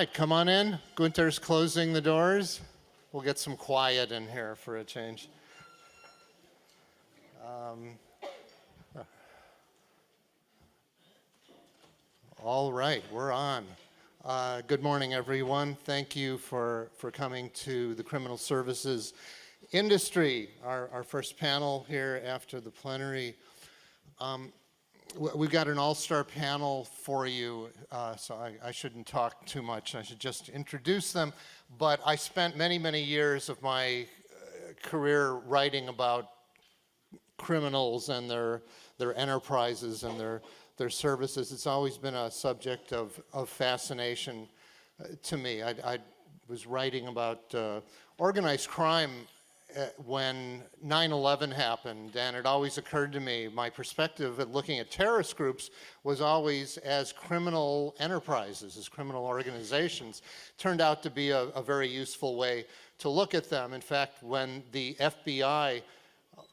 right, come on in. Gunther's closing the doors. We'll get some quiet in here for a change. All right, we're on. Good morning, everyone. Thank you for coming to the criminal services industry, our first panel here after the plenary. We've got an all-star panel for you, so I shouldn't talk too much. I should just introduce them. But I spent many, many years of my career writing about criminals and their enterprises and their services. It's always been a subject of fascination to me. I was writing about organized crime when 9/11 happened, and it always occurred to me, my perspective at looking at terrorist groups was always as criminal enterprises, as criminal organizations. Turned out to be a very useful way to look at them. In fact, when the FBI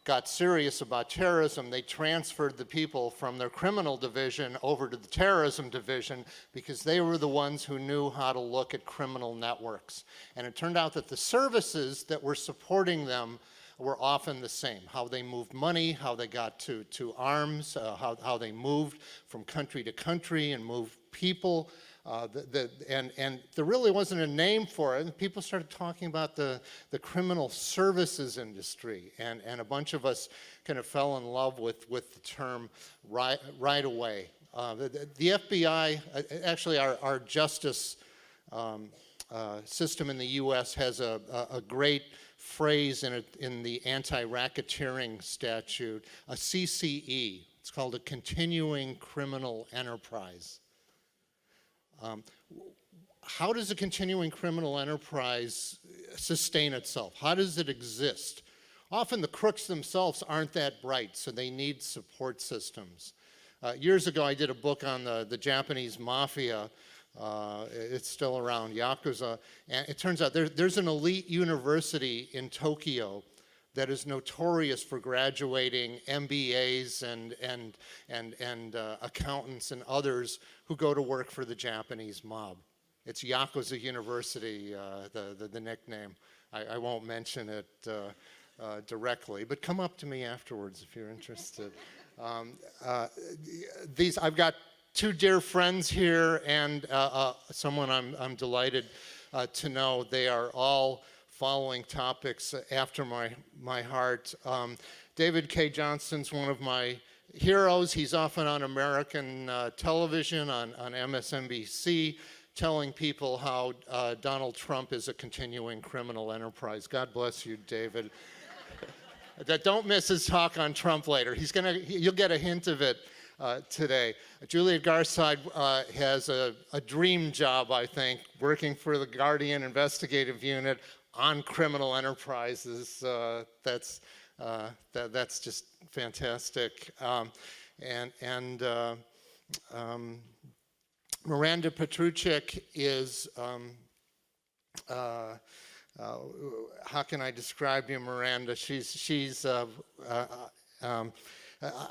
got serious about terrorism, they transferred the people from their criminal division over to the terrorism division because they were the ones who knew how to look at criminal networks. And it turned out that the services that were supporting them were often the same. How they moved money, how they got to arms, how they moved from country to country and moved people. And there really wasn't a name for it, and people started talking about the criminal services industry, and a bunch of us kind of fell in love with the term right away. The FBI, actually our justice system in the US has a great phrase in the anti-racketeering statute, a CCE. It's called a continuing criminal enterprise. How does a continuing criminal enterprise sustain itself? How does it exist? Often the crooks themselves aren't that bright, so they need support systems. Years ago, I did a book on the Japanese mafia. It's still around, Yakuza. And it turns out there's an elite university in Tokyo that is notorious for graduating MBAs and accountants and others who go to work for the Japanese mob. It's Yakuza University, the nickname. I won't mention it directly, but come up to me afterwards if you're interested. I've got two dear friends here and someone I'm delighted to know. They are all following topics after my heart. David K. Johnston's one of my heroes. He's often on American television, on MSNBC, telling people how Donald Trump is a continuing criminal enterprise. God bless you, David. Don't miss his talk on Trump later. You'll get a hint of it today. Juliette Garside has a dream job, I think, working for the Guardian Investigative Unit on criminal enterprises. That's just fantastic. Miranda Patrucic is, how can I describe you, Miranda?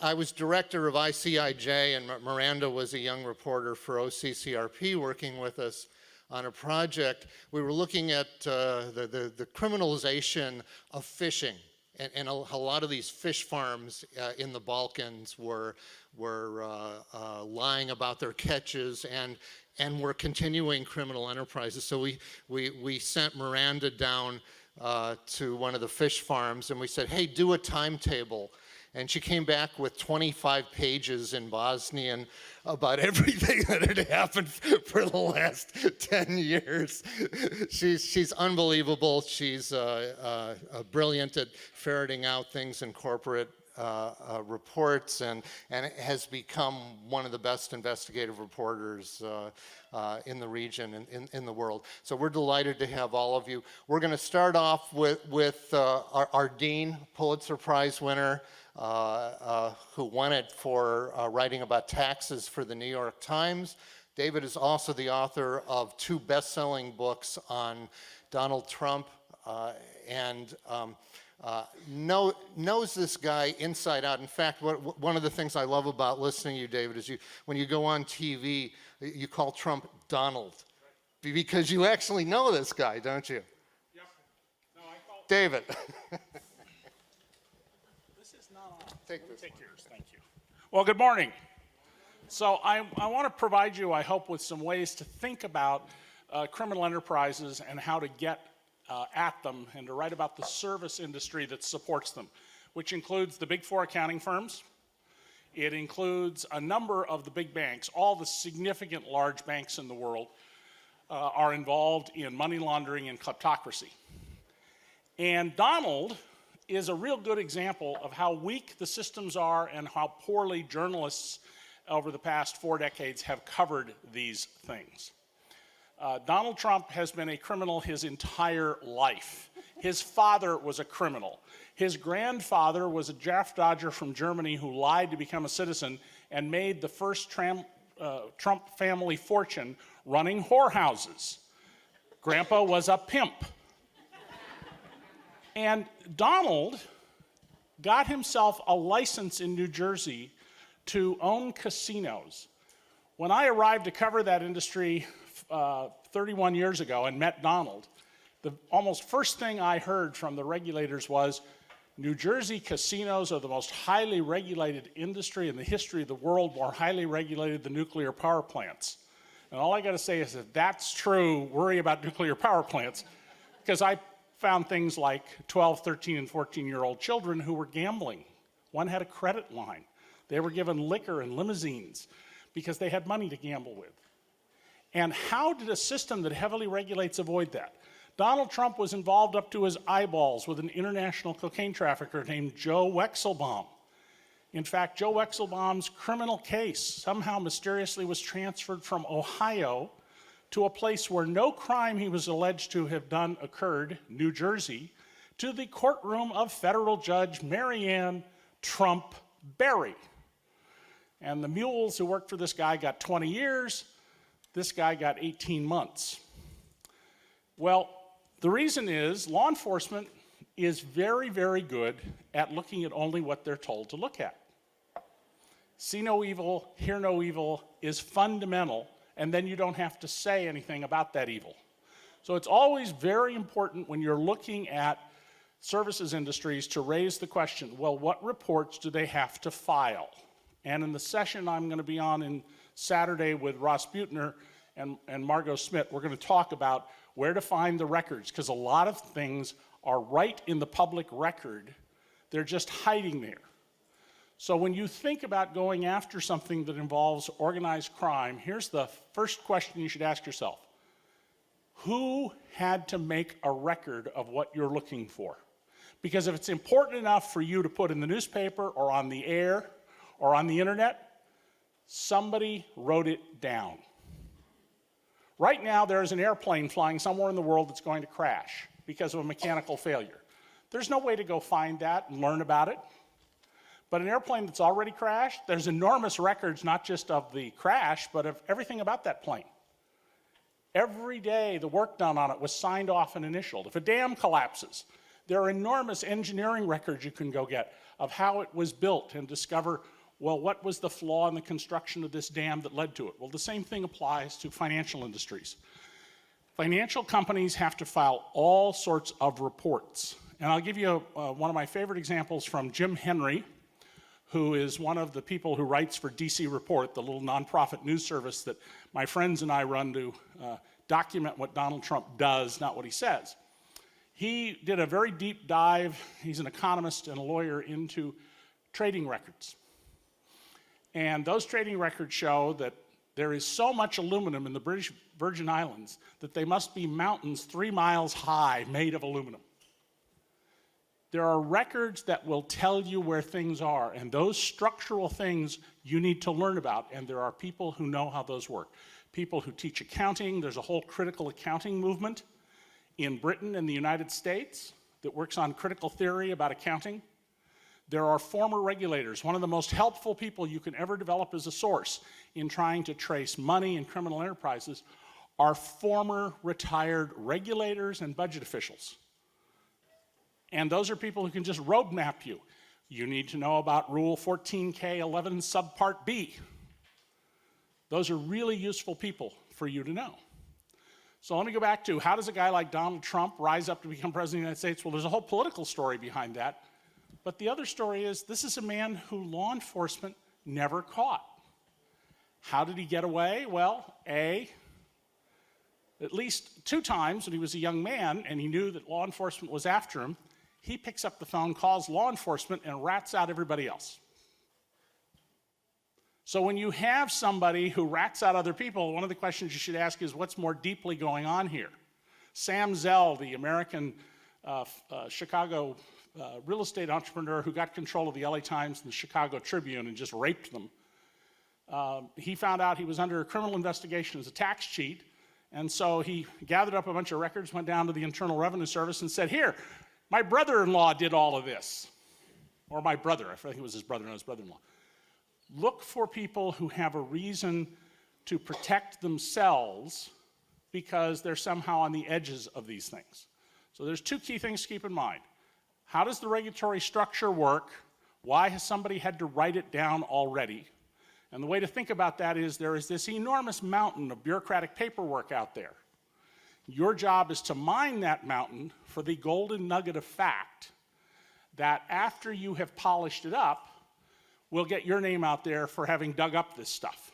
I was director of ICIJ, and Miranda was a young reporter for OCCRP working with us on a project. We were looking at the criminalization of fishing, and a lot of these fish farms in the Balkans were lying about their catches and were continuing criminal enterprises. So we sent Miranda down to one of the fish farms, and we said, hey, do a timetable. And she came back with 25 pages in Bosnian about everything that had happened for the last 10 years. She's unbelievable. She's brilliant at ferreting out things in corporate reports and has become one of the best investigative reporters in the region, in the world. So we're delighted to have all of you. We're going to start off with our dean, Pulitzer Prize winner, who won it for writing about taxes for the New York Times. David is also the author of 2 best-selling books on Donald Trump and knows this guy inside out. In fact, one of the things I love about listening to you, David, is when you go on TV, you call Trump Donald. Because you actually know this guy, don't you? Yep. No, I call David. This is not on. Take this Take yours, thank you. Well, good morning. So I want to provide you, I hope, with some ways to think about criminal enterprises and how to get at them and to write about the service industry that supports them, which includes the big four accounting firms. It includes a number of the big banks. All the significant large banks in the world are involved in money laundering and kleptocracy. And Donald is a real good example of how weak the systems are and how poorly journalists over the past 4 decades have covered these things. Donald Trump has been a criminal his entire life. His father was a criminal. His grandfather was a draft dodger from Germany who lied to become a citizen and made the first Trump family fortune running whorehouses. Grandpa was a pimp. And Donald got himself a license in New Jersey to own casinos. When I arrived to cover that industry 31 years ago and met Donald, the almost first thing I heard from the regulators was, New Jersey casinos are the most highly regulated industry in the history of the world, more highly regulated than nuclear power plants. And all I got to say is that that's true, worry about nuclear power plants, because I found things like 12, 13, and 14-year-old children who were gambling. One had a credit line. They were given liquor and limousines because they had money to gamble with. And how did a system that heavily regulates avoid that? Donald Trump was involved up to his eyeballs with an international cocaine trafficker named Joe Wexelbaum. In fact, Joe Wexelbaum's criminal case somehow mysteriously was transferred from Ohio to a place where no crime he was alleged to have done occurred, New Jersey, to the courtroom of federal judge Marianne Trump Berry. And the mules who worked for this guy got 20 years. This guy got 18 months. Well, the reason is law enforcement is very, very good at looking at only what they're told to look at. See no evil, hear no evil is fundamental, and then you don't have to say anything about that evil. So it's always very important when you're looking at services industries to raise the question, well, what reports do they have to file? And in the session I'm going to be on in Saturday with Ross Buettner and Margot Smith, we're going to talk about where to find the records, because a lot of things are right in the public record. They're just hiding there. So when you think about going after something that involves organized crime, here's the first question you should ask yourself. Who had to make a record of what you're looking for? Because if it's important enough for you to put in the newspaper or on the air or on the internet, somebody wrote it down. Right now, there is an airplane flying somewhere in the world that's going to crash because of a mechanical failure. There's no way to go find that and learn about it. But an airplane that's already crashed, there's enormous records, not just of the crash, but of everything about that plane. Every day, the work done on it was signed off and initialed. If a dam collapses, there are enormous engineering records you can go get of how it was built and discover, well, what was the flaw in the construction of this dam that led to it? Well, the same thing applies to financial industries. Financial companies have to file all sorts of reports. And I'll give you one of my favorite examples from Jim Henry, who is one of the people who writes for DC Report, the little nonprofit news service that my friends and I run to document what Donald Trump does, not what he says. He did a very deep dive, he's an economist and a lawyer, into trading records. And those trading records show that there is so much aluminum in the British Virgin Islands that they must be mountains 3 miles high made of aluminum. There are records that will tell you where things are, and those structural things you need to learn about, and there are people who know how those work. People who teach accounting, there's a whole critical accounting movement in Britain and the United States that works on critical theory about accounting. There are former regulators. One of the most helpful people you can ever develop as a source in trying to trace money in criminal enterprises are former retired regulators and budget officials. And those are people who can just roadmap you. You need to know about Rule 14K11 Subpart B. Those are really useful people for you to know. So let me go back to, how does a guy like Donald Trump rise up to become president of the United States? Well, there's a whole political story behind that. But the other story is, this is a man who law enforcement never caught. How did he get away? Well, at least 2 times when he was a young man and he knew that law enforcement was after him, he picks up the phone, calls law enforcement, and rats out everybody else. So when you have somebody who rats out other people, one of the questions you should ask is, what's more deeply going on here? Sam Zell, the American Chicago real estate entrepreneur who got control of the LA Times and the Chicago Tribune and just raped them, he found out he was under a criminal investigation as a tax cheat, and so he gathered up a bunch of records, went down to the Internal Revenue Service and said, here, my brother-in-law did all of this. Or my brother, I think it was his brother, not his brother-in-law. Look for people who have a reason to protect themselves because they're somehow on the edges of these things. So there's 2 key things to keep in mind. How does the regulatory structure work? Why has somebody had to write it down already? And the way to think about that is, there is this enormous mountain of bureaucratic paperwork out there. Your job is to mine that mountain for the golden nugget of fact that after you have polished it up, will get your name out there for having dug up this stuff.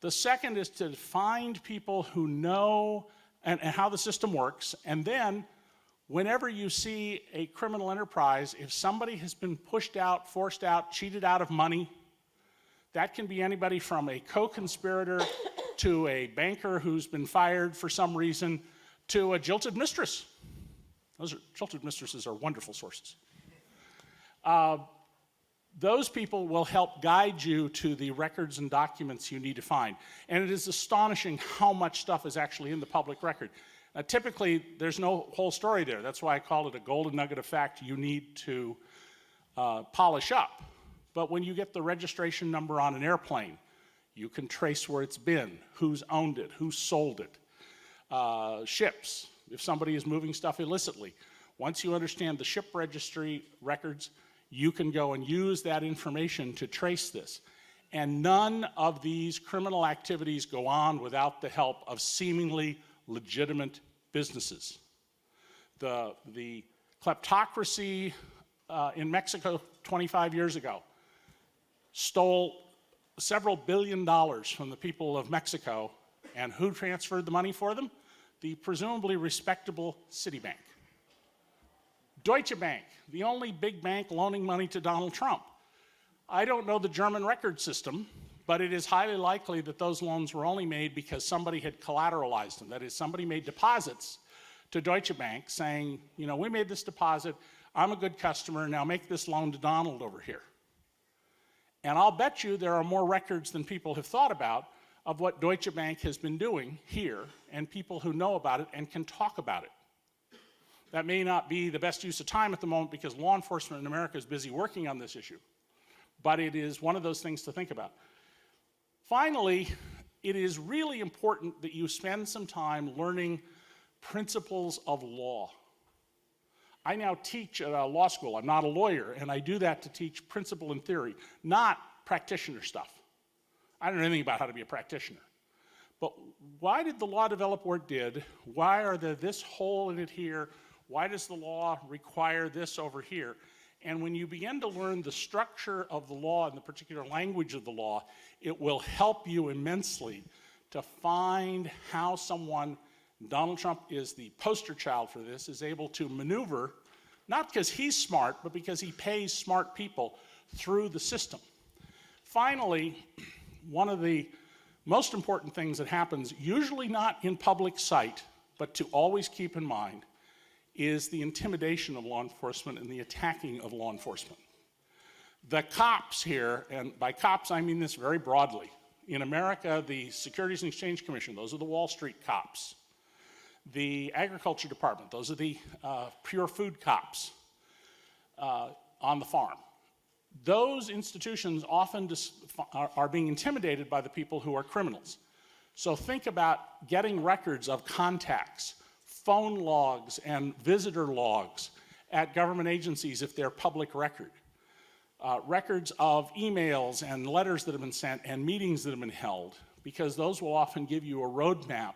The second is to find people who know and how the system works, and then whenever you see a criminal enterprise, if somebody has been pushed out, forced out, cheated out of money, that can be anybody from a co-conspirator to a banker who's been fired for some reason to a jilted mistress. Jilted mistresses are wonderful sources. Those people will help guide you to the records and documents you need to find. And it is astonishing how much stuff is actually in the public record. Typically, there's no whole story there. That's why I call it a golden nugget of fact you need to polish up. But when you get the registration number on an airplane, you can trace where it's been, who's owned it, who sold it. Ships, if somebody is moving stuff illicitly. Once you understand the ship registry records, you can go and use that information to trace this. And none of these criminal activities go on without the help of seemingly legitimate businesses. The kleptocracy in Mexico 25 years ago stole several $billion from the people of Mexico, and who transferred the money for them? The presumably respectable Citibank. Deutsche Bank, the only big bank loaning money to Donald Trump. I don't know the German record system, but it is highly likely that those loans were only made because somebody had collateralized them. That is, somebody made deposits to Deutsche Bank saying, you know, we made this deposit, I'm a good customer, now make this loan to Donald over here. And I'll bet you there are more records than people have thought about of what Deutsche Bank has been doing here, and people who know about it and can talk about it. That may not be the best use of time at the moment because law enforcement in America is busy working on this issue, but it is one of those things to think about. Finally, it is really important that you spend some time learning principles of law. I now teach at a law school. I'm not a lawyer, and I do that to teach principle and theory, not practitioner stuff. I don't know anything about how to be a practitioner. But why did the law develop where it did? Why are there this hole in it here? Why does the law require this over here? And when you begin to learn the structure of the law and the particular language of the law, it will help you immensely to find how someone, Donald Trump is the poster child for this, is able to maneuver, not because he's smart, but because he pays smart people through the system. Finally, one of the most important things that happens, usually not in public sight, but to always keep in mind, is the intimidation of law enforcement and the attacking of law enforcement. The cops here, and by cops I mean this very broadly, in America, the Securities and Exchange Commission, those are the Wall Street cops. The Agriculture Department, those are the pure food cops on the farm. Those institutions often are being intimidated by the people who are criminals. So think about getting records of contacts, phone logs and visitor logs at government agencies if they're public record. Records of emails and letters that have been sent and meetings that have been held, because those will often give you a roadmap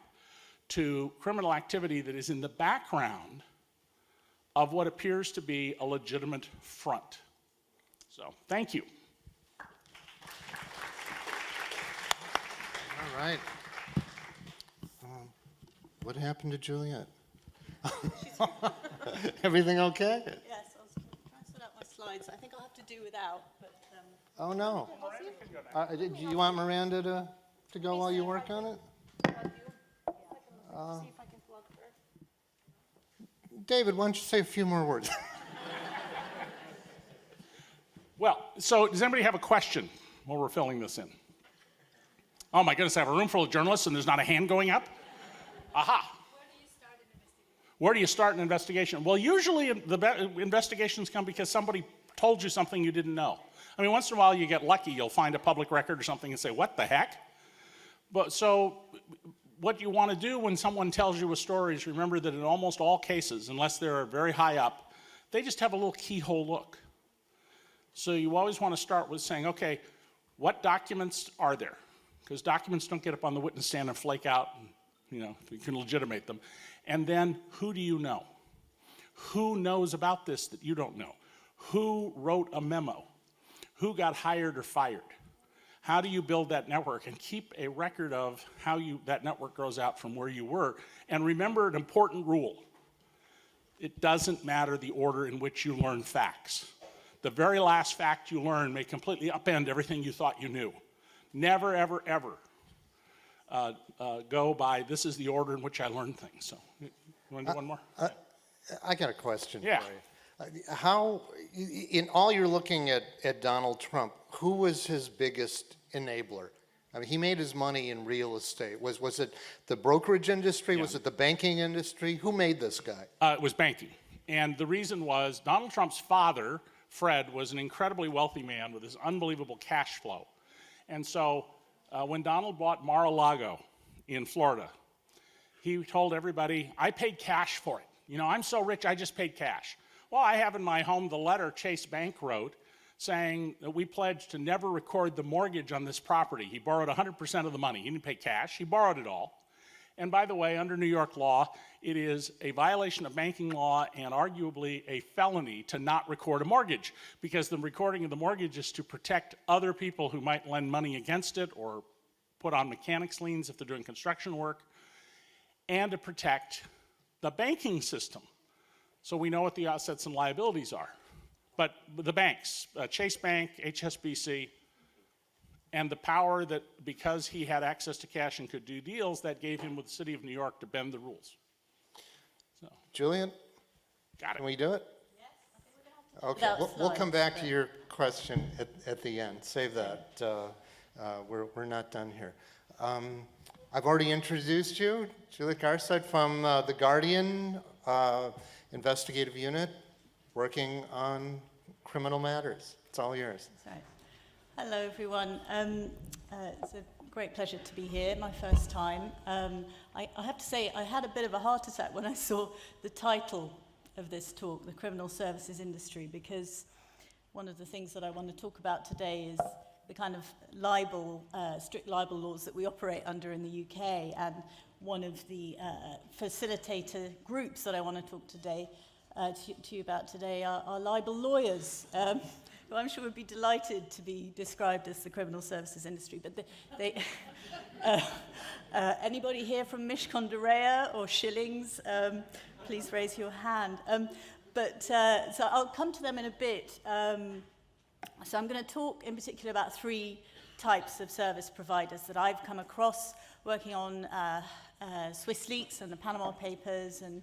to criminal activity that is in the background of what appears to be a legitimate front. So, thank you. All right. What happened to Juliette? Everything okay? Yes, I was trying to sort out my slides. I think I'll have to do without, but... Oh, no. Do you want Miranda to go while you work on it? see if I can plug her. David, why don't you say a few more words? Well, so does anybody have a question while we're filling this in? Oh my goodness, I have a room full of journalists and there's not a hand going up? Aha. Where do you start an investigation? Well, usually the investigations come because somebody told you something you didn't know. I mean, once in a while you get lucky, you'll find a public record or something and say, what the heck? But so what you want to do when someone tells you a story is remember that in almost all cases, unless they're very high up, they just have a little keyhole look. So you always want to start with saying, okay, what documents are there? Because documents don't get up on the witness stand and flake out, and, you can legitimate them. And then, who do you know? Who knows about this that you don't know? Who wrote a memo? Who got hired or fired? How do you build that network? And keep a record of how that network grows out from where you were. And remember an important rule. It doesn't matter the order in which you learn facts. The very last fact you learn may completely upend everything you thought you knew. Never, ever, ever go by, this is the order in which I learned things. So, you want to do one more? I got a question Yeah. for you. How, in all you're looking at Donald Trump, who was his biggest enabler? I mean, he made his money in real estate. Was it the brokerage industry? Yeah. Was it the banking industry? Who made this guy? It was banking. And the reason was Donald Trump's father, Fred, was an incredibly wealthy man with this unbelievable cash flow. And so when Donald bought Mar-a-Lago in Florida, he told everybody, I paid cash for it. I'm so rich, I just paid cash. Well, I have in my home the letter Chase Bank wrote saying that we pledged to never record the mortgage on this property. He borrowed 100% of the money. He didn't pay cash. He borrowed it all. And by the way, under New York law, it is a violation of banking law and arguably a felony to not record a mortgage, because the recording of the mortgage is to protect other people who might lend money against it or put on mechanics liens if they're doing construction work, and to protect the banking system. So we know what the assets and liabilities are. But the banks, Chase Bank, HSBC, and the power that, because he had access to cash and could do deals, that gave him with the city of New York to bend the rules. So, Julian, got it. can we do it? Yes, I think we're going to have to. Okay, we'll come back to your question at the end. Save that. We're not done here. I've already introduced you, Juliette Garside from the Guardian Investigative Unit, working on criminal matters. It's all yours. That's right. Hello, everyone. It's a great pleasure to be here, my first time. I have to say, I had a bit of a heart attack when I saw the title of this talk, The Criminal Services Industry, because one of the things that I want to talk about today is the kind of libel, strict libel laws that we operate under in the UK, and one of the facilitator groups that I want to talk today to you about today are libel lawyers, who I'm sure would be delighted to be described as the criminal services industry. But anybody here from Mishkondarea or Shillings, please raise your hand. So I'll come to them in a bit. So I'm going to talk in particular about three types of service providers that I've come across working on Swiss Leaks and the Panama Papers and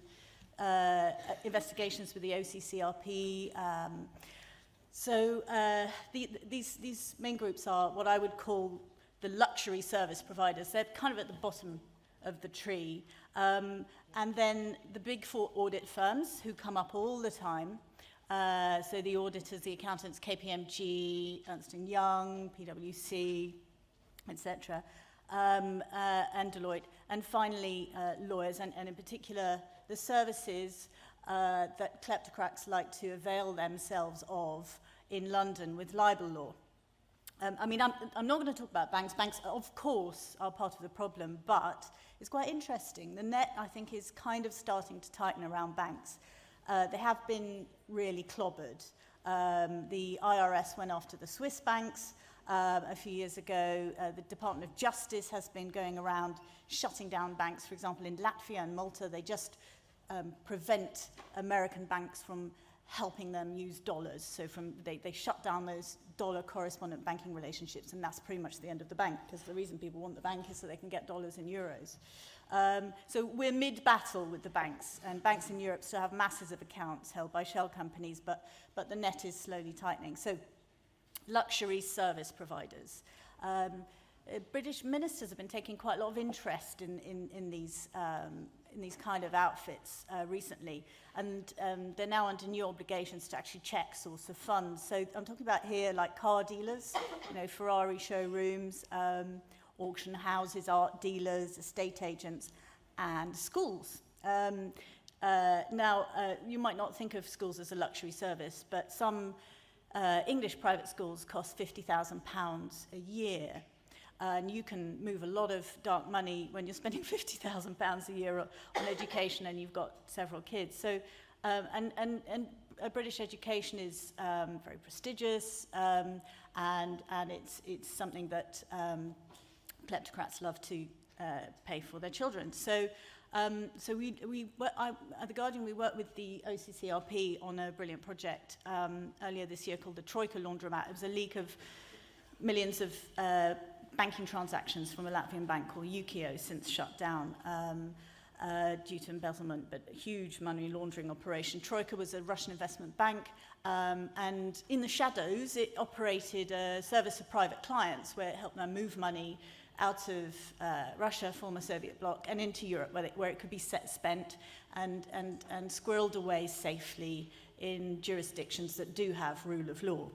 investigations with the OCCRP. These main groups are what I would call the luxury service providers. They're kind of at the bottom of the tree. And then the big four audit firms who come up all the time. So the auditors, the accountants, KPMG, Ernst & Young, PwC, etc., and Deloitte. And finally, lawyers, and in particular, the services that kleptocrats like to avail themselves of in London with libel law. I mean, I'm not going to talk about banks. Banks, of course, are part of the problem, but it's quite interesting. The net, I think, is kind of starting to tighten around banks. They have been really clobbered. The IRS went after the Swiss banks a few years ago. The Department of Justice has been going around shutting down banks. For example, in Latvia and Malta, they just prevent American banks from helping them use dollars. So they shut down those dollar correspondent banking relationships, and that's pretty much the end of the bank, because the reason people want the bank is so they can get dollars and euros. So we're mid-battle with the banks, and banks in Europe still have masses of accounts held by shell companies, but the net is slowly tightening. So luxury service providers. British ministers have been taking quite a lot of interest in these kind of outfits recently, and they're now under new obligations to actually check source of funds. So I'm talking about here like car dealers, Ferrari showrooms, auction houses, art dealers, estate agents, and schools. Now, you might not think of schools as a luxury service, but some English private schools cost £50,000 a year. And you can move a lot of dark money when you're spending £50,000 a year on education and you've got several kids. So, and British education is very prestigious, and it's something that kleptocrats love to pay for their children. So, at The Guardian, we worked with the OCCRP on a brilliant project earlier this year called the Troika Laundromat. It was a leak of millions of banking transactions from a Latvian bank called Ukio, since shut down due to embezzlement, but a huge money laundering operation. Troika was a Russian investment bank, and in the shadows, it operated a service of private clients where it helped them move money out of Russia, former Soviet bloc, and into Europe, where it could be spent and squirreled away safely in jurisdictions that do have rule of law.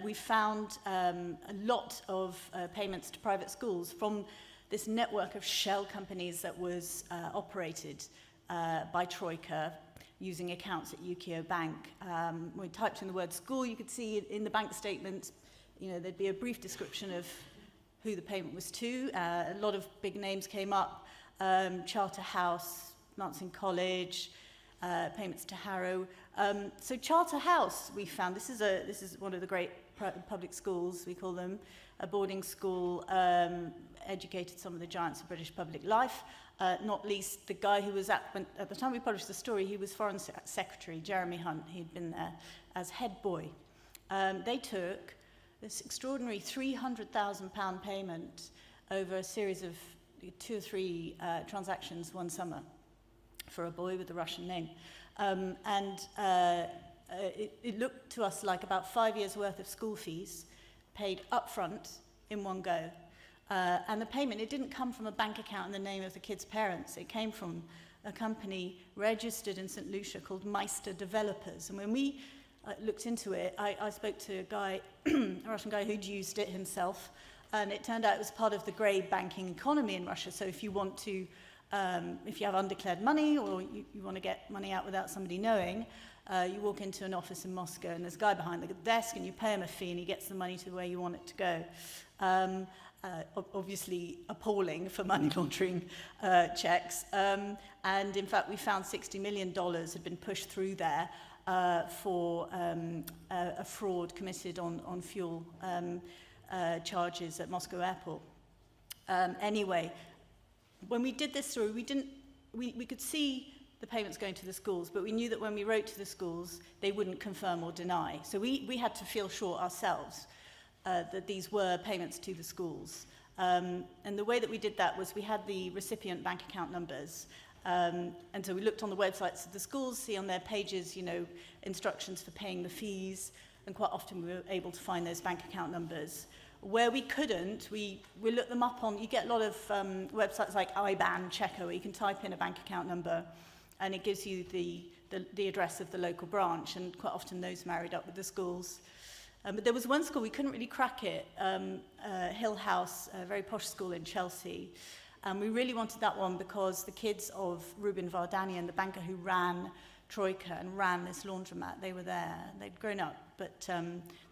We found a lot of payments to private schools from this network of shell companies that was operated by Troika using accounts at Ukio Bank. When we typed in the word school, you could see in the bank statements, there'd be a brief description of who the payment was to. A lot of big names came up: Charterhouse, Lancing College, payments to Harrow. So Charterhouse, we found, this is one of the great public schools, we call them, a boarding school, educated some of the giants of British public life, not least the guy who was at the time we published the story, he was Foreign Secretary, Jeremy Hunt. He'd been there as head boy. They took this extraordinary £300,000 payment over a series of 2 or 3 transactions one summer for a boy with a Russian name. It looked to us like about 5 years' worth of school fees paid upfront in one go. And the payment, it didn't come from a bank account in the name of the kid's parents. It came from a company registered in St. Lucia called Meister Developers. And when we looked into it, I spoke to a guy, a Russian guy who'd used it himself, and it turned out it was part of the grey banking economy in Russia. So if you want to, if you have undeclared money, or you want to get money out without somebody knowing, you walk into an office in Moscow and there's a guy behind the desk and you pay him a fee and he gets the money to where you want it to go. Obviously appalling for money laundering checks. And in fact, we found $60 million had been pushed through there for a fraud committed on fuel charges at Moscow Airport. Anyway, when we did this story, we could see the payments going to the schools, but we knew that when we wrote to the schools, they wouldn't confirm or deny. So we had to feel sure ourselves that these were payments to the schools. And the way that we did that was we had the recipient bank account numbers. And so we looked on the websites of the schools, see on their pages, instructions for paying the fees, and quite often we were able to find those bank account numbers. Where we couldn't, we looked them up on, you get a lot of websites like IBAN Checker, where you can type in a bank account number, and it gives you the address of the local branch, and quite often those married up with the schools. But there was one school, we couldn't really crack it, Hill House, a very posh school in Chelsea. And we really wanted that one because the kids of Rubin Vardanian, the banker who ran Troika and ran this laundromat, they were there. They'd grown up, but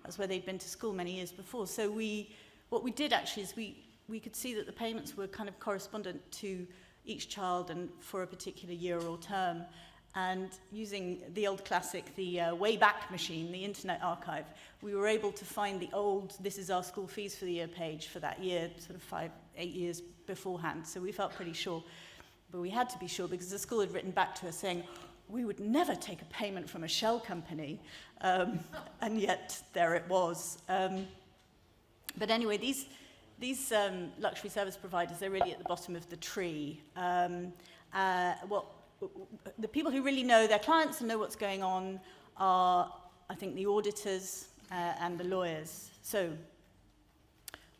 that's where they'd been to school many years before. So what we did actually is we could see that the payments were kind of correspondent to each child and for a particular year or term. And using the old classic, the Wayback Machine, the Internet Archive, we were able to find the old "This is our school fees for the year" page for that year, sort of 5-8 years beforehand. So we felt pretty sure. But we had to be sure because the school had written back to us saying, we would never take a payment from a shell company. And yet there it was. But anyway, these luxury service providers, they're really at the bottom of the tree. The people who really know their clients and know what's going on are, I think, the auditors and the lawyers. So,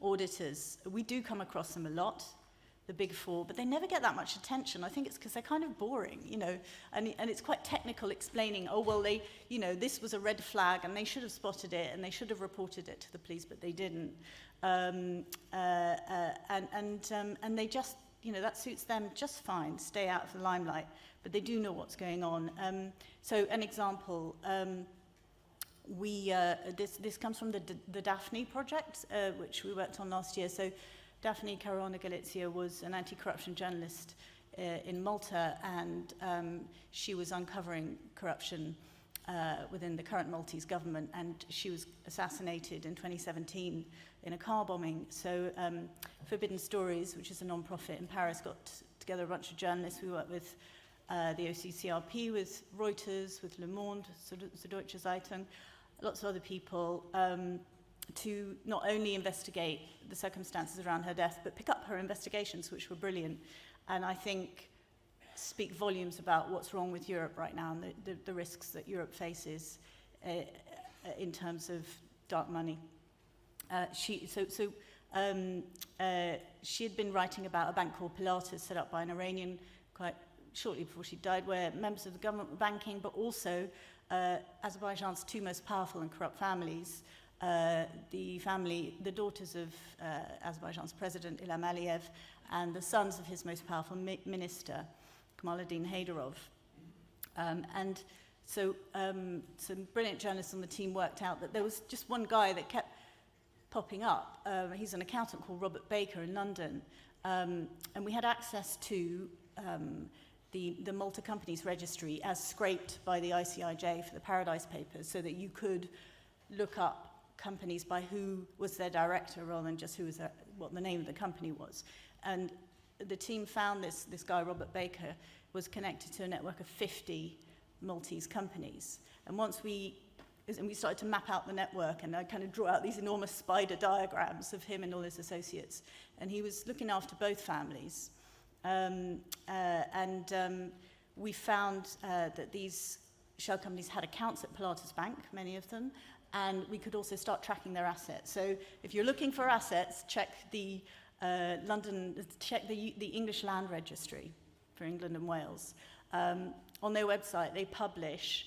auditors, we do come across them a lot, the big four, but they never get that much attention. I think it's because they're kind of boring, you know, and it's quite technical explaining, oh, well, they, you know, this was a red flag and they should have spotted it and they should have reported it to the police, but they didn't. And they just, you know, that suits them just fine, stay out of the limelight, but they do know what's going on. So an example, this comes from the Daphne project, which we worked on last year. So Daphne Caruana Galizia was an anti-corruption journalist in Malta, and she was uncovering corruption within the current Maltese government, and she was assassinated in 2017 in a car bombing. So Forbidden Stories, which is a non-profit in Paris, got together a bunch of journalists. We worked with the OCCRP, with Reuters, with Le Monde, Deutsche Zeitung, lots of other people, to not only investigate the circumstances around her death, but pick up her investigations, which were brilliant, and I think speak volumes about what's wrong with Europe right now and the risks that Europe faces in terms of dark money. She had been writing about a bank called Pilatus, set up by an Iranian quite shortly before she died, where members of the government were banking, but also Azerbaijan's two most powerful and corrupt families, the daughters of Azerbaijan's president, Ilham Aliyev, and the sons of his most powerful minister, Kamaluddin Haydarov. And so some brilliant journalists on the team worked out that there was just one guy that kept popping up. He's an accountant called Robert Baker in London. And we had access to the Malta Companies Registry as scraped by the ICIJ for the Paradise Papers, so that you could look up companies by who was their director rather than just what the name of the company was. And the team found this guy, Robert Baker, was connected to a network of 50 Maltese companies. And we started to map out the network, and I kind of draw out these enormous spider diagrams of him and all his associates. And he was looking after both families. We found that these shell companies had accounts at Pilatus Bank, many of them, and we could also start tracking their assets. So if you're looking for assets, check the English Land Registry for England and Wales. On their website, they publish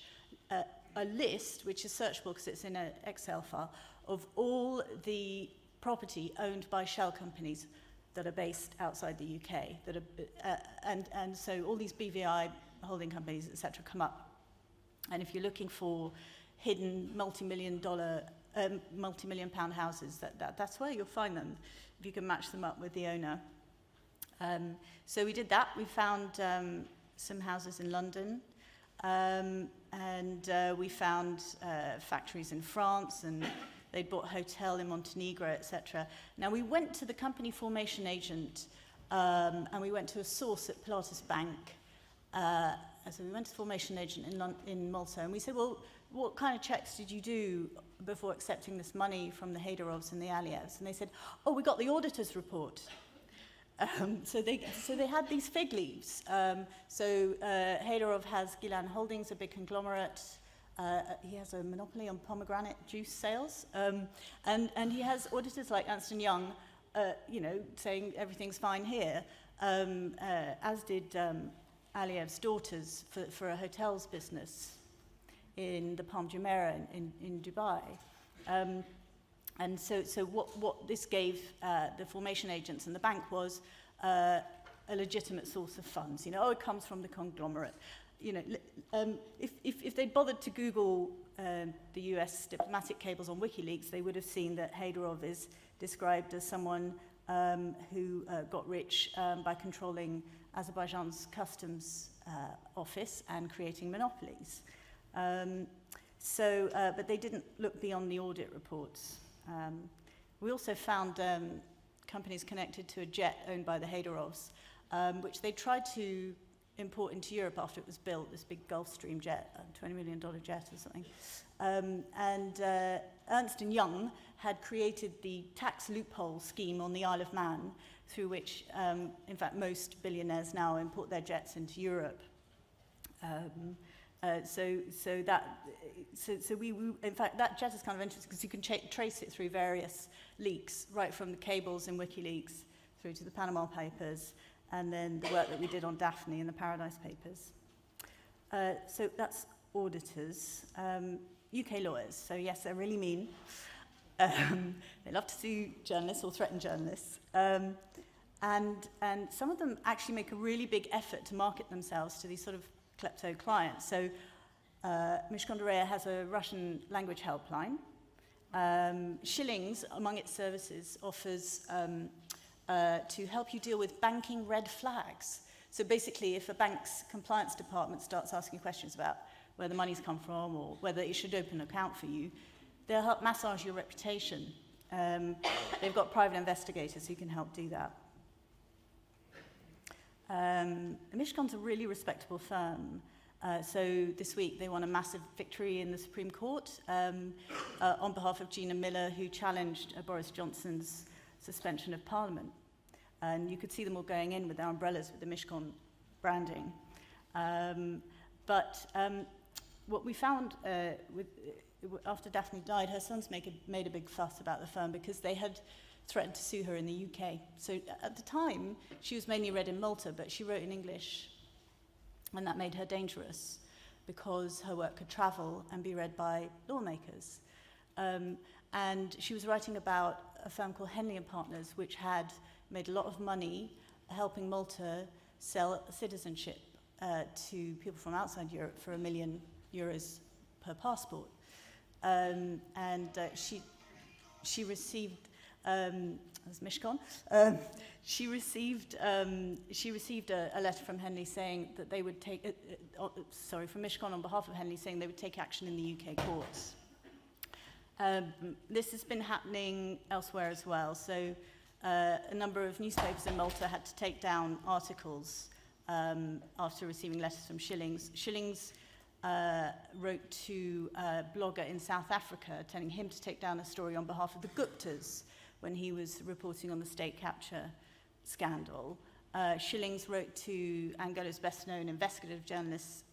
a list, which is searchable because it's in an Excel file, of all the property owned by shell companies that are based outside the UK. And so all these BVI holding companies, etc., come up. And if you're looking for hidden multi-million pound houses, that's where you'll find them, if you can match them up with the owner. So we did that. We found some houses in London, and we found factories in France, and they bought a hotel in Montenegro, etc. Now, we went to the company formation agent, and we went to a source at Pilatus Bank. So we went to the formation agent in Malta, and we said, well, what kind of checks did you do before accepting this money from the Haydarovs and the Aliyevs? And they said, oh, we got the auditor's report. So they had these fig leaves. Haydarov has Gilan Holdings, a big conglomerate. He has a monopoly on pomegranate juice sales. And he has auditors like Ernst & Young, saying everything's fine here, as did Aliyev's daughters for a hotels business in the Palm Jumeirah in Dubai. And so what this gave the formation agents and the bank was a legitimate source of funds. You know, oh, it comes from the conglomerate. You know, if they'd bothered to Google the US diplomatic cables on WikiLeaks, they would have seen that Haydarov is described as someone who got rich by controlling Azerbaijan's customs office and creating monopolies. But they didn't look beyond the audit reports. We also found companies connected to a jet owned by the Haydarovs, which they tried to import into Europe after it was built, this big Gulfstream jet, $20 million jet or something. Ernst & Young had created the tax loophole scheme on the Isle of Man, through which, in fact, most billionaires now import their jets into Europe. In fact, that jet is kind of interesting because you can trace it through various leaks, right from the cables in WikiLeaks through to the Panama Papers, and then the work that we did on Daphne in the Paradise Papers. So that's auditors. UK lawyers, so yes, they're really mean. They love to sue journalists or threaten journalists. And some of them actually make a really big effort to market themselves to these sort of klepto clients. So Mishkondareya has a Russian language helpline. Shillings, among its services, offers to help you deal with banking red flags. So basically, if a bank's compliance department starts asking questions about where the money's come from or whether it should open an account for you, they'll help massage your reputation. They've got private investigators who can help do that. Mishkon's a really respectable firm. So this week they won a massive victory in the Supreme Court on behalf of Gina Miller, who challenged Boris Johnson's suspension of Parliament. And you could see them all going in with their umbrellas with the Mishkon branding. What we found after Daphne died, her sons made a big fuss about the firm because they had threatened to sue her in the UK. So at the time, she was mainly read in Malta, but she wrote in English. And that made her dangerous because her work could travel and be read by lawmakers. And she was writing about a firm called Henley & Partners, which had made a lot of money helping Malta sell citizenship to people from outside Europe for €1 million per passport. She received, as Mishkon, she received a letter from Henley saying that they would take, from Mishkon on behalf of Henley saying they would take action in the UK courts. This has been happening elsewhere as well. So a number of newspapers in Malta had to take down articles after receiving letters from Shillings. Shillings wrote to a blogger in South Africa telling him to take down a story on behalf of the Guptas when he was reporting on the state capture scandal. Shillings wrote to Angola's best-known investigative journalist,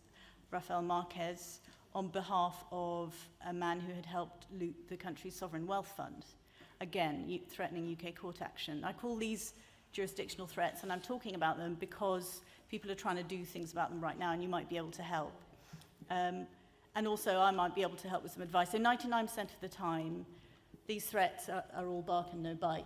Rafael Marquez, on behalf of a man who had helped loot the country's sovereign wealth fund. Again, threatening UK court action. I call these jurisdictional threats, and I'm talking about them because people are trying to do things about them right now, and you might be able to help. And also, I might be able to help with some advice. So 99% of the time, these threats are all bark and no bite.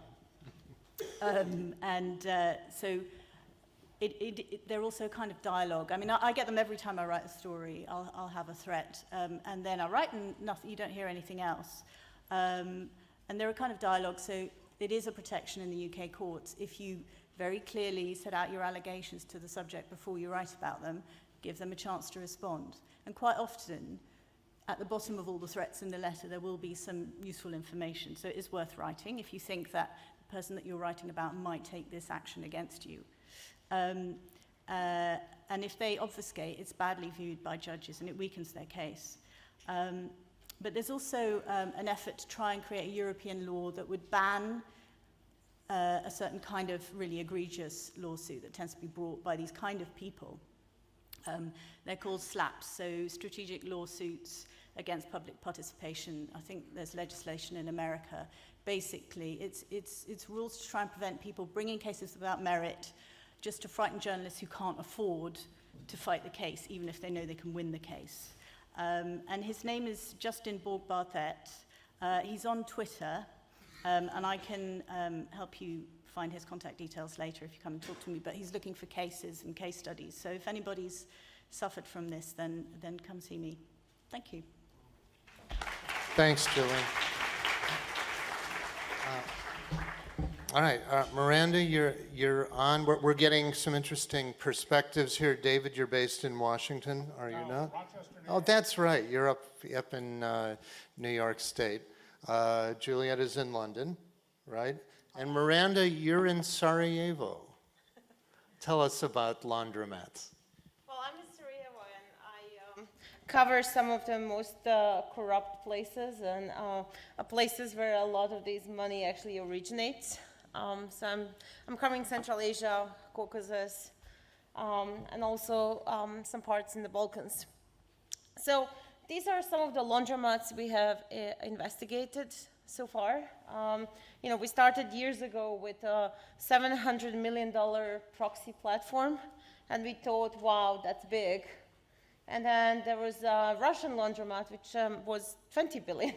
They're also kind of dialogue. I mean, I get them every time I write a story. I'll have a threat, and then I write and nothing. You don't hear anything else. And they're a kind of dialogue, so it is a protection in the UK courts if you very clearly set out your allegations to the subject before you write about them, give them a chance to respond. And quite often, at the bottom of all the threats in the letter, there will be some useful information. So it is worth writing if you think that the person that you're writing about might take this action against you. And if they obfuscate, it's badly viewed by judges and it weakens their case. But there's also an effort to try and create a European law that would ban a certain kind of really egregious lawsuit that tends to be brought by these kind of people. They're called SLAPs, so strategic lawsuits against public participation. I think there's legislation in America. Basically, it's rules to try and prevent people bringing cases without merit just to frighten journalists who can't afford to fight the case, even if they know they can win the case. And his name is Justin Borg-Barthet. He's on Twitter, and I can help you find his contact details later if you come and talk to me, but he's looking for cases and case studies. So if anybody's suffered from this, then come see me. Thank you. Thanks, Julie. All right, Miranda, you're on. We're getting some interesting perspectives here. David, you're based in Washington, are you not? Rochester, New Oh, York. that's right. You're up in New York State. Juliette is in London, right? And Miranda, you're in Sarajevo. Tell us about laundromats. Well, I'm in Sarajevo, and I cover some of the most corrupt places and places where a lot of this money actually originates. So I'm covering Central Asia, Caucasus, and also some parts in the Balkans. So these are some of the laundromats we have investigated so far. You know, we started years ago with a $700 million proxy platform, and we thought, wow, that's big. And then there was a Russian laundromat, which was 20 billion.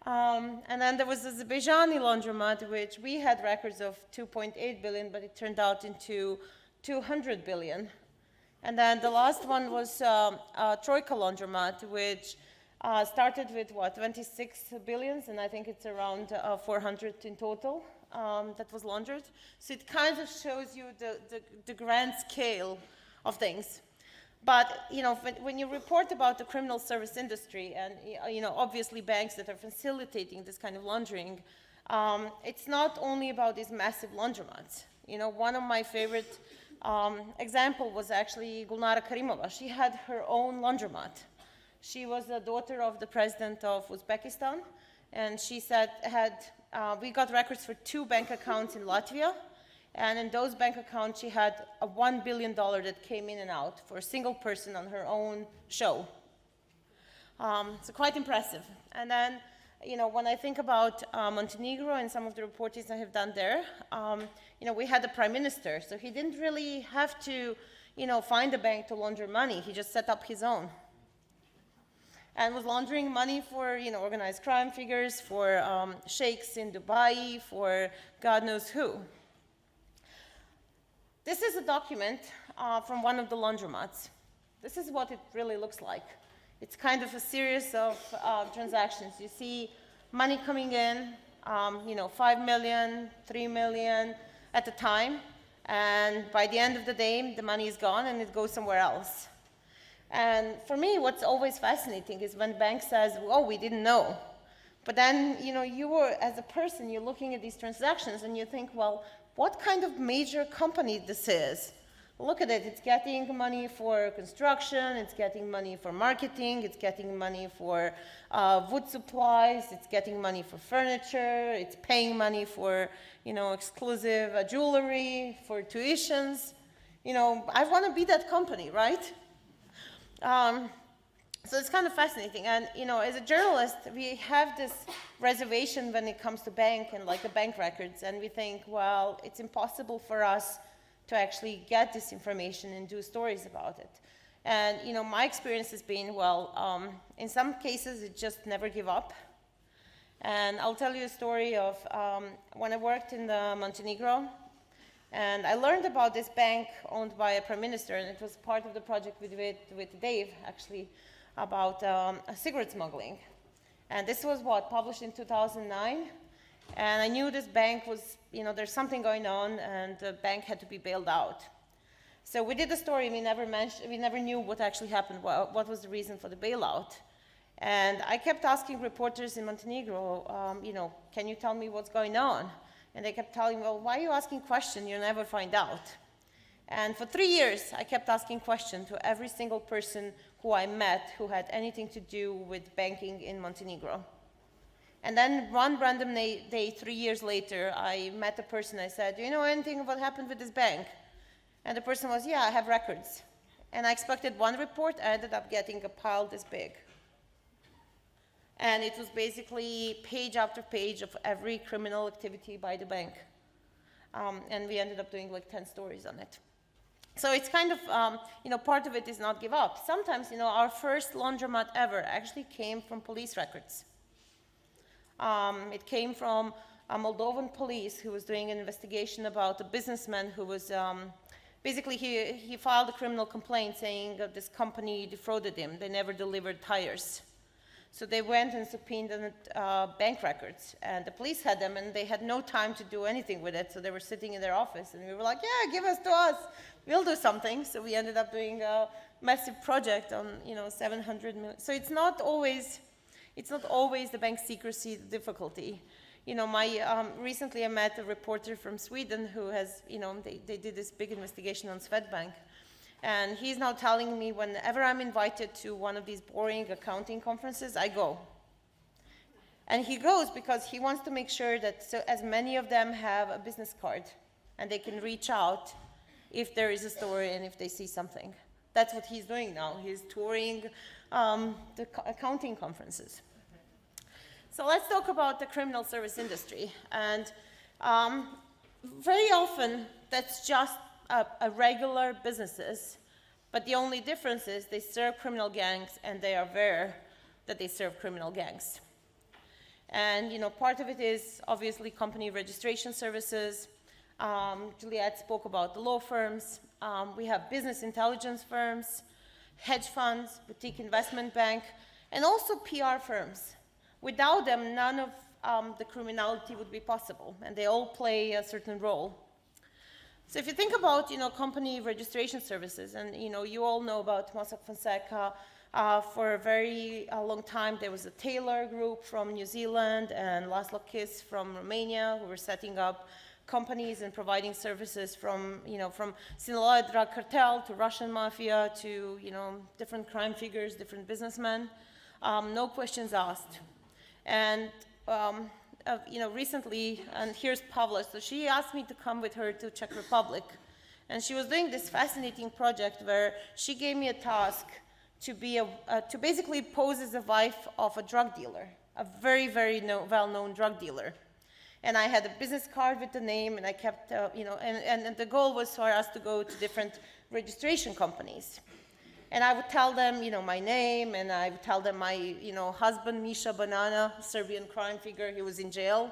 And then there was a Azerbaijani laundromat, which we had records of 2.8 billion, but it turned out into 200 billion. And then the last one was a Troika laundromat, which started with, what, 26 billions, and I think it's around 400 in total that was laundered. So it kind of shows you the grand scale of things. But, you know, when you report about the criminal service industry and, you know, obviously banks that are facilitating this kind of laundering, it's not only about these massive laundromats. You know, one of my favorite example was actually Gulnara Karimova. She had her own laundromat. She was the daughter of the president of Uzbekistan, and she said we got records for 2 bank accounts in Latvia. And in those bank accounts, she had a $1 billion that came in and out for a single person on her own show. So quite impressive. And then, you know, when I think about Montenegro and some of the reportings I have done there, you know, we had a prime minister, so he didn't really have to, you know, find a bank to launder money. He just set up his own. And was laundering money for, you know, organized crime figures, for sheikhs in Dubai, for God knows who. This is a document from one of the laundromats. This is what it really looks like. It's kind of a series of transactions. You see money coming in, you know, 5 million, 3 million at a time, and by the end of the day, the money is gone and it goes somewhere else. And for me, what's always fascinating is when bank says, oh, we didn't know. But then, you know, you were, as a person, you're looking at these transactions and you think, well, what kind of major company this is? Look at it, it's getting money for construction, it's getting money for marketing, it's getting money for wood supplies, it's getting money for furniture, it's paying money for, you know, exclusive jewelry, for tuitions. You know, I want to be that company, right? So it's kind of fascinating. And, you know, as a journalist, we have this reservation when it comes to bank and like the bank records. And we think, well, it's impossible for us to actually get this information and do stories about it. And, you know, my experience has been, well, in some cases, it just never give up. And I'll tell you a story of when I worked in Montenegro. And I learned about this bank owned by a prime minister, and it was part of the project we did with Dave, actually, about cigarette smuggling. And this was what, published in 2009. And I knew this bank was, you know, there's something going on, and the bank had to be bailed out. So we did the story, we never knew what actually happened, what was the reason for the bailout. And I kept asking reporters in Montenegro, you know, can you tell me what's going on? And they kept telling me, well, why are you asking questions? You'll never find out. And for 3 years, I kept asking questions to every single person who I met who had anything to do with banking in Montenegro. And then one random day, 3 years later, I met a person. I said, do you know anything about what happened with this bank? And the person was, yeah, I have records. And I expected one report. I ended up getting a pile this big. And it was basically page after page of every criminal activity by the bank. And we ended up doing like 10 stories on it. So it's kind of, you know, part of it is not give up. Sometimes, you know, our first laundromat ever actually came from police records. It came from Moldovan police who was doing an investigation about a businessman who was, basically he filed a criminal complaint saying this company defrauded him. They never delivered tires. So they went and subpoenaed bank records, and the police had them, and they had no time to do anything with it, so they were sitting in their office, and we were like, yeah, give us to us, we'll do something. So we ended up doing a massive project on, 700 million. So it's not always the bank secrecy difficulty. Recently I met a reporter from Sweden who has, they did this big investigation on Swedbank. And he's now telling me whenever I'm invited to one of these boring accounting conferences, I go. And he goes because he wants to make sure that as many of them have a business card and they can reach out if there is a story and if they see something. That's what he's doing now. He's touring the accounting conferences. So let's talk about the criminal service industry. And very often that's just a regular businesses, but the only difference is they serve criminal gangs and they are aware that they serve criminal gangs. And part of it is obviously company registration services. Juliette spoke about the law firms. We have business intelligence firms, hedge funds, boutique investment bank, and also PR firms. Without them, none of the criminality would be possible, and they all play a certain role. So if you think about, company registration services, and, you all know about Mossack Fonseca. For a very long time, there was a Taylor group from New Zealand and Laszlo Kiss from Romania who were setting up companies and providing services from Sinaloa drug cartel to Russian mafia to, different crime figures, different businessmen. No questions asked. And recently, and here's Pavla, so she asked me to come with her to Czech Republic. And she was doing this fascinating project where she gave me a task to basically pose as the wife of a drug dealer, a very, very well-known drug dealer. And I had a business card with the name, and I kept, and the goal was for us to go to different registration companies. And I would tell them, my name, and I would tell them my, husband, Misha Banana, Serbian crime figure, he was in jail.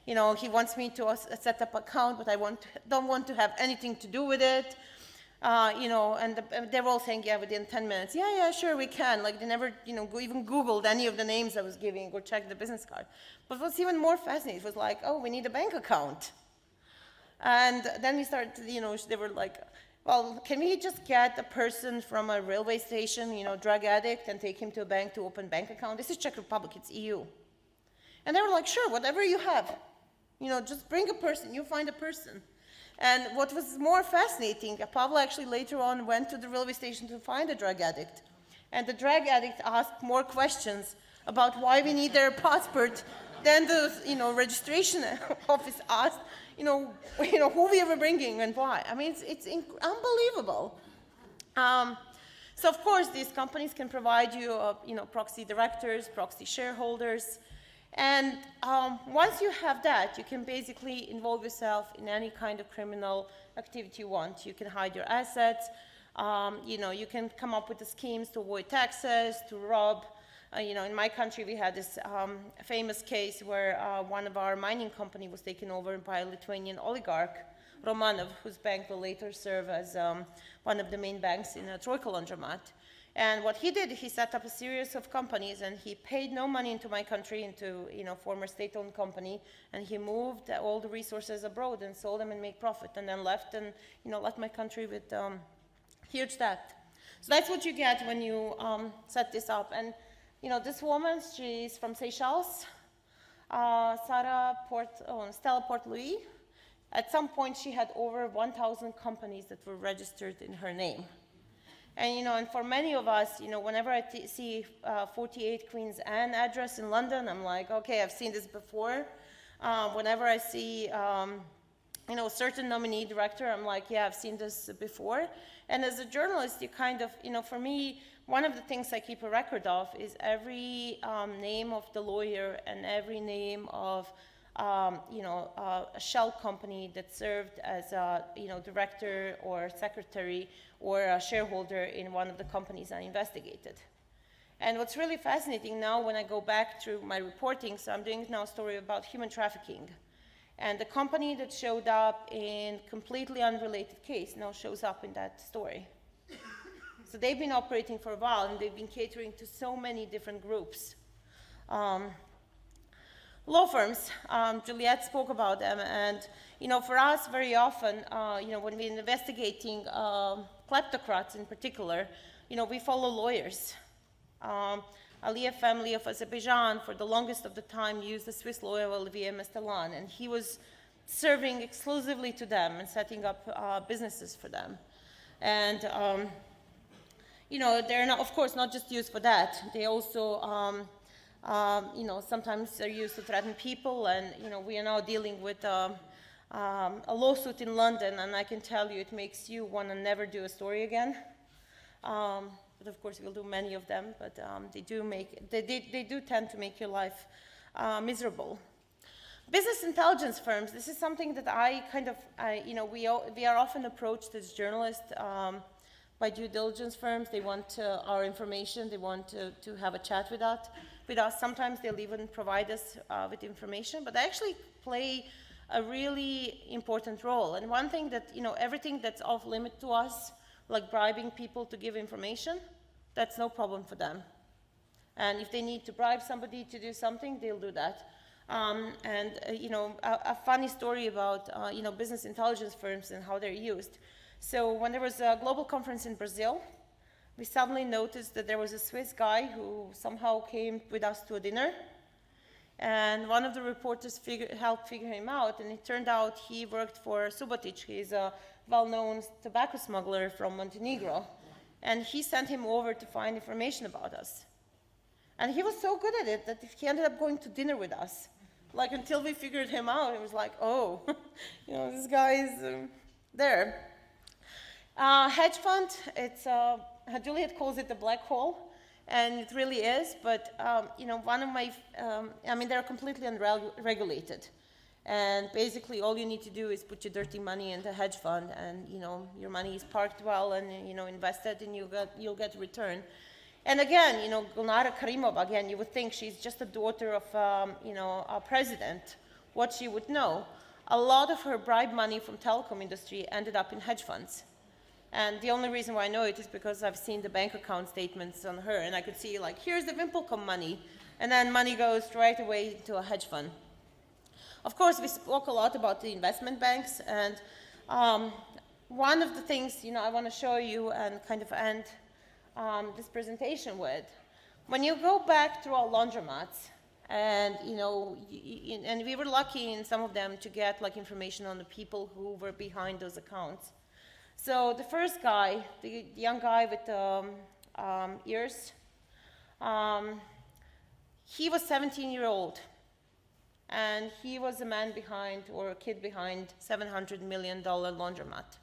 He wants me to set up an account, but I don't want to have anything to do with it. And they were all saying, yeah, within 10 minutes. Yeah, sure, we can. Like, they never, even Googled any of the names I was giving or checked the business card. But what's even more fascinating was like, oh, we need a bank account. And then we started, they were like, well, can we just get a person from a railway station, drug addict, and take him to a bank to open bank account? This is Czech Republic, it's EU. And they were like, sure, whatever you have. Just bring a person, you find a person. And what was more fascinating, Pavla actually later on went to the railway station to find a drug addict. And the drug addict asked more questions about why we need their passport than the registration office asked, who we were bringing and why. I mean, it's unbelievable. So of course, these companies can provide you, proxy directors, proxy shareholders. And once you have that, you can basically involve yourself in any kind of criminal activity you want. You can hide your assets. You can come up with the schemes to avoid taxes, to rob. In my country, we had this famous case where one of our mining company was taken over by a Lithuanian oligarch, Romanov, whose bank will later serve as one of the main banks in a Troika laundromat. And what he did, he set up a series of companies, and he paid no money into my country, into former state-owned company, and he moved all the resources abroad and sold them and made profit, and then left and left my country with huge debt. So that's what you get when you set this up. And this woman, she's from Seychelles, Stella Port-Louis. At some point, she had over 1,000 companies that were registered in her name. And, and for many of us, whenever I see 48 Queen's Anne address in London, I'm like, okay, I've seen this before. Whenever I see, certain nominee director, I'm like, yeah, I've seen this before. And as a journalist, you kind of, for me, one of the things I keep a record of is every name of the lawyer and every name of a shell company that served as a director or secretary or a shareholder in one of the companies I investigated. And what's really fascinating now when I go back through my reporting, so I'm doing now a story about human trafficking. And the company that showed up in completely unrelated case now shows up in that story. So they've been operating for a while, and they've been catering to so many different groups. Law firms, Juliette spoke about them, and for us, very often, when we're investigating kleptocrats in particular, we follow lawyers. Aliyev family of Azerbaijan, for the longest of the time, used the Swiss lawyer Olivier Mestelan, and he was serving exclusively to them and setting up businesses for them. And they're not, of course, not just used for that. They also sometimes they're used to threaten people, and we are now dealing with a lawsuit in London, and I can tell you it makes you want to never do a story again. But of course we'll do many of them, but they do tend to make your life miserable. Business intelligence firms, this is something that we are often approached as journalists by due diligence firms. They want our information, they want to have a chat with us. Sometimes they'll even provide us with information, but they actually play a really important role. And one thing that, everything that's off limit to us, like bribing people to give information, that's no problem for them. And if they need to bribe somebody to do something, they'll do that. A funny story about, business intelligence firms and how they're used. So when there was a global conference in Brazil, we suddenly noticed that there was a Swiss guy who somehow came with us to a dinner. And one of the reporters helped figure him out, and it turned out he worked for Subotic. He's a well-known tobacco smuggler from Montenegro. And he sent him over to find information about us. And he was so good at it that he ended up going to dinner with us. Like, until we figured him out, it was like, oh, this guy is there. Hedge fund, Juliette calls it the black hole, and it really is, but, one of my, they're completely unregulated. And basically, all you need to do is put your dirty money in the hedge fund, and, your money is parked well and, invested, and you'll get a return. And again, Gulnara Karimova, again, you would think she's just a daughter of, a president, what she would know. A lot of her bribe money from telecom industry ended up in hedge funds. And the only reason why I know it is because I've seen the bank account statements on her, and I could see, like, here's the Wimpelcom money, and then money goes right away to a hedge fund. Of course, we spoke a lot about the investment banks, and one of the things, I want to show you and kind of end this presentation with, when you go back through our laundromats, and, and we were lucky in some of them to get, like, information on the people who were behind those accounts. So the first guy, the young guy with the ears, he was 17-year-old, and he was a man behind, or a kid behind, $700 million laundromat.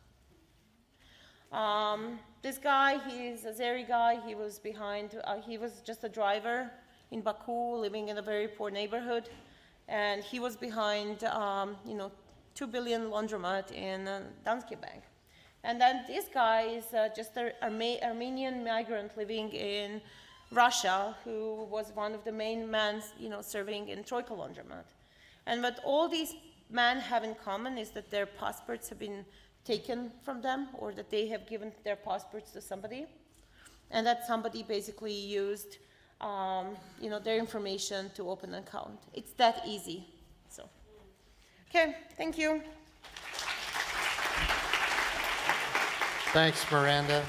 This guy, he's a Azeri guy, he was behind, he was just a driver in Baku, living in a very poor neighborhood, and he was behind, $2 billion laundromat in Danske Bank. And then this guy is just an Armenian migrant living in Russia, who was one of the main men, serving in Troika laundromat. And what all these men have in common is that their passports have been taken from them, or that they have given their passports to somebody, and that somebody basically used, their information to open an account. It's that easy. So, okay, thank you. Thanks, Miranda.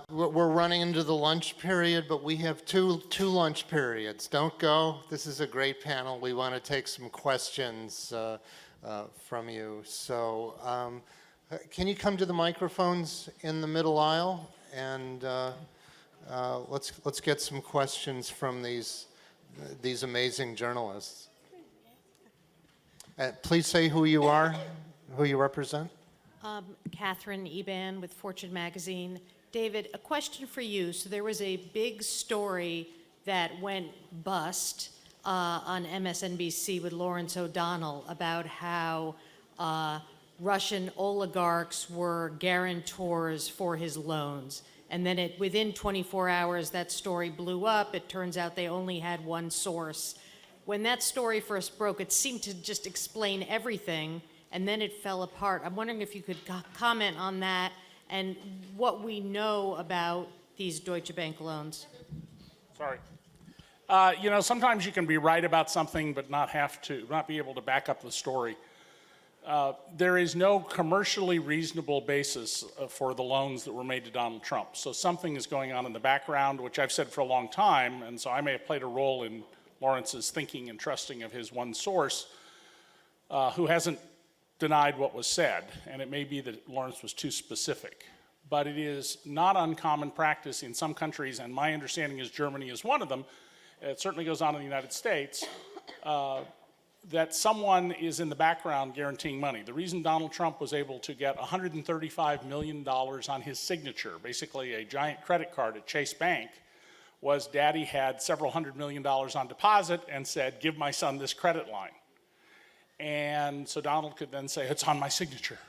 We're running into the lunch period, but we have two lunch periods. Don't go. This is a great panel. We want to take some questions from you. So can you come to the microphones in the middle aisle, and let's get some questions from these amazing journalists. Please say who you are, who you represent. Catherine Eban with Fortune Magazine. David, a question for you. So there was a big story that went bust on MSNBC with Lawrence O'Donnell about how Russian oligarchs were guarantors for his loans. And then within 24 hours, that story blew up. It turns out they only had one source. when that story first broke, it seemed to just explain everything, and then it fell apart. I'm wondering if you could comment on that and what we know about these Deutsche Bank loans. Sorry. You know, sometimes you can be right about something but not be able to back up the story. There is no commercially reasonable basis for the loans that were made to Donald Trump. So something is going on in the background, which I've said for a long time, and so I may have played a role in Lawrence's thinking and trusting of his one source, who hasn't denied what was said, and it may be that Lawrence was too specific. But it is not uncommon practice in some countries, and my understanding is Germany is one of them, it certainly goes on in the United States, that someone is in the background guaranteeing money. The reason Donald Trump was able to get $135 million on his signature, basically a giant credit card at Chase Bank, was Daddy had several $100 million on deposit and said, give my son this credit line. And so Donald could then say, it's on my signature.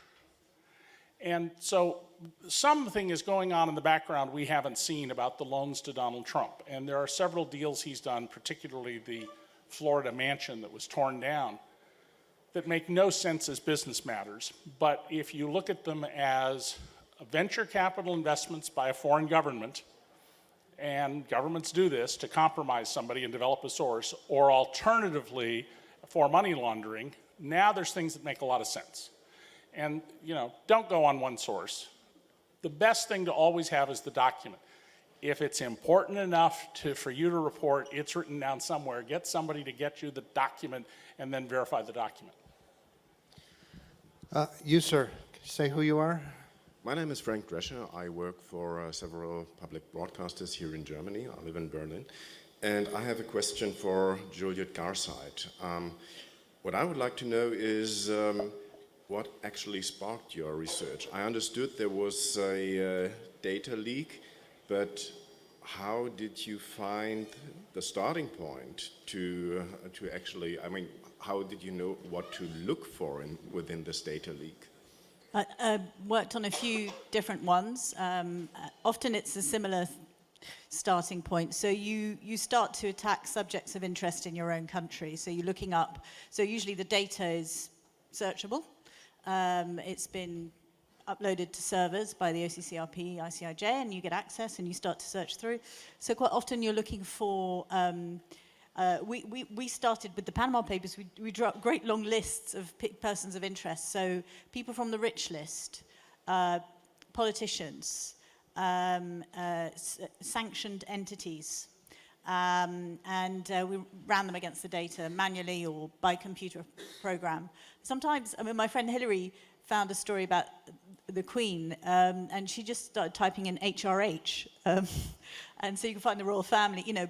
And so something is going on in the background we haven't seen about the loans to Donald Trump. And there are several deals he's done, particularly the Florida mansion that was torn down, that make no sense as business matters. But if you look at them as venture capital investments by a foreign government, and governments do this to compromise somebody and develop a source, or alternatively for money laundering, now there's things that make a lot of sense. And, you know, don't go on one source. The best thing to always have is the document. If it's important enough for you to report, it's written down somewhere. Get somebody to get you the document and then verify the document. You, sir, say who you are? My name is Frank Drescher. I work for several public broadcasters here in Germany. I live in Berlin. And I have a question for Juliette Garside. What I would like to know is what actually sparked your research. I understood there was a data leak, but how did you find the starting point to actually, I mean, how did you know what to look for within this data leak? I worked on a few different ones. Often it's a similar starting point. So you start to attack subjects of interest in your own country. So you're looking up, so usually the data is searchable. It's been uploaded to servers by the OCCRP, ICIJ, and you get access and you start to search through. So quite often you're looking for, we started with the Panama Papers, we drew up great long lists of persons of interest. So people from the rich list, politicians, sanctioned entities, and we ran them against the data manually or by computer program. Sometimes, I mean, my friend Hillary found a story about the Queen, and she just started typing in HRH, and so you can find the royal family, you know,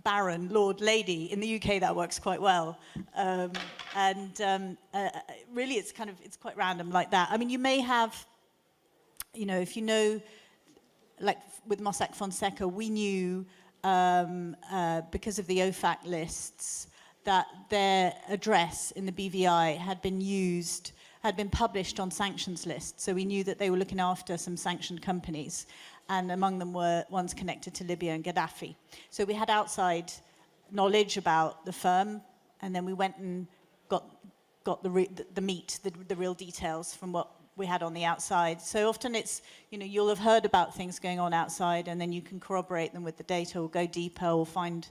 Baron, Lord, Lady. In the UK, that works quite well, really, it's quite random like that. I mean, you may have, you know, if you know, like with Mossack Fonseca, we knew because of the OFAC lists that their address in the BVI had been published on sanctions lists. So we knew that they were looking after some sanctioned companies, and among them were ones connected to Libya and Gaddafi. So we had outside knowledge about the firm, and then we went and got the meat, the real details from what we had on the outside. So often it's, you know, you'll have heard about things going on outside, and then you can corroborate them with the data or go deeper or find